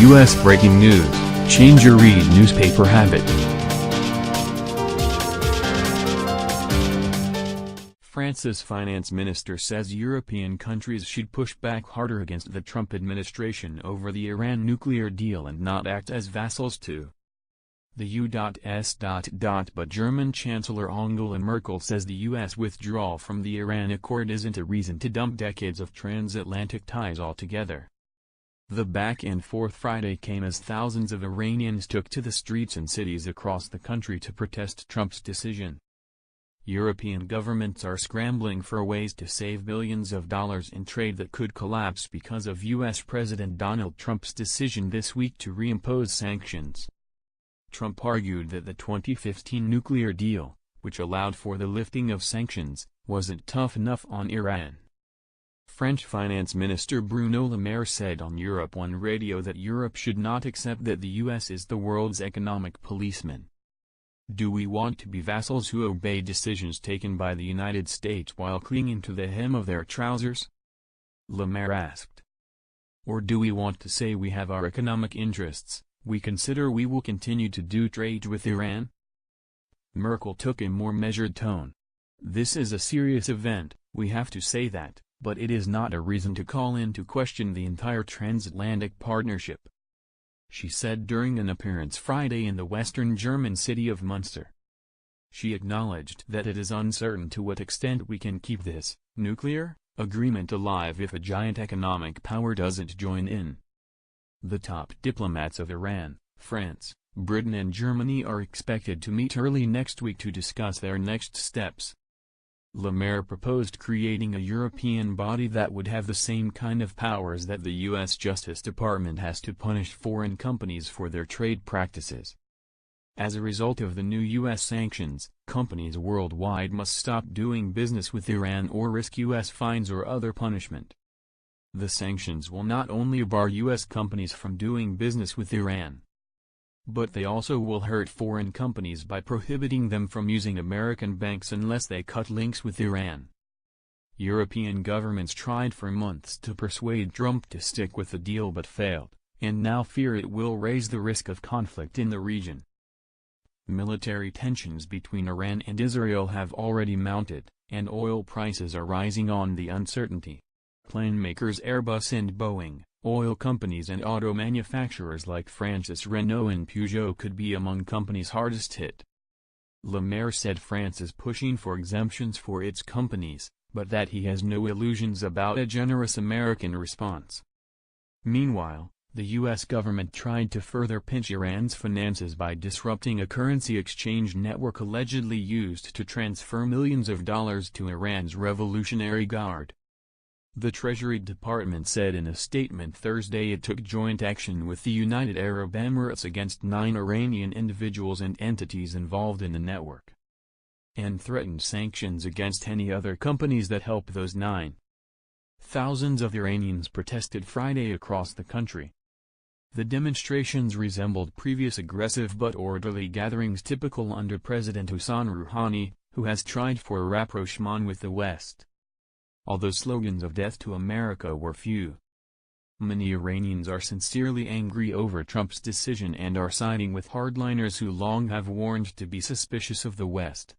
U.S. breaking news, change your read newspaper habit. France's finance minister says European countries should push back harder against the Trump administration over the Iran nuclear deal and not act as vassals to the U.S. But German Chancellor Angela Merkel says the U.S. withdrawal from the Iran accord isn't a reason to dump decades of transatlantic ties altogether. The back and forth Friday came as thousands of Iranians took to the streets in cities across the country to protest Trump's decision. European governments are scrambling for ways to save billions of dollars in trade that could collapse because of U.S. President Donald Trump's decision this week to reimpose sanctions. Trump argued that the 2015 nuclear deal, which allowed for the lifting of sanctions, wasn't tough enough on Iran. French Finance Minister Bruno Maire said on Europe 1 Radio that Europe should not accept that the U.S. is the world's economic policeman. Do we want to be vassals who obey decisions taken by the United States while clinging to the hem of their trousers? Maire asked. Or do we want to say we have our economic interests, we consider we will continue to do trade with Iran? Merkel took a more measured tone. This is a serious event, we have to say that, but it is not a reason to call into question the entire transatlantic partnership, she said during an appearance Friday in the western German city of Munster. She acknowledged that it is uncertain to what extent we can keep this nuclear agreement alive if a giant economic power doesn't join in. The top diplomats of Iran, France, Britain and Germany are expected to meet early next week to discuss their next steps. Maire proposed creating a European body that would have the same kind of powers that the U.S. Justice Department has to punish foreign companies for their trade practices. As a result of the new U.S. sanctions, companies worldwide must stop doing business with Iran or risk U.S. fines or other punishment. The sanctions will not only bar U.S. companies from doing business with Iran, but they also will hurt foreign companies by prohibiting them from using American banks unless they cut links with Iran. European governments tried for months to persuade Trump to stick with the deal but failed, and now fear it will raise the risk of conflict in the region. Military tensions between Iran and Israel have already mounted, and oil prices are rising on the uncertainty. Plane makers Airbus and Boeing, oil companies and auto manufacturers like France's Renault and Peugeot could be among companies hardest hit. Maire said France is pushing for exemptions for its companies, but that he has no illusions about a generous American response. Meanwhile, the U.S. government tried to further pinch Iran's finances by disrupting a currency exchange network allegedly used to transfer millions of dollars to Iran's Revolutionary Guard. The Treasury Department said in a statement Thursday it took joint action with the United Arab Emirates against 9 Iranian individuals and entities involved in the network, and threatened sanctions against any other companies that help those 9. Thousands of Iranians protested Friday across the country. The demonstrations resembled previous aggressive but orderly gatherings typical under President Hassan Rouhani, who has tried for a rapprochement with the West. Although slogans of death to America were few, many Iranians are sincerely angry over Trump's decision and are siding with hardliners who long have warned to be suspicious of the West.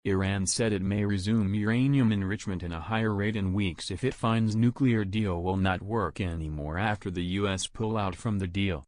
Iran said it may resume uranium enrichment in a higher rate in weeks if it finds nuclear deal will not work anymore after the U.S. pull out from the deal.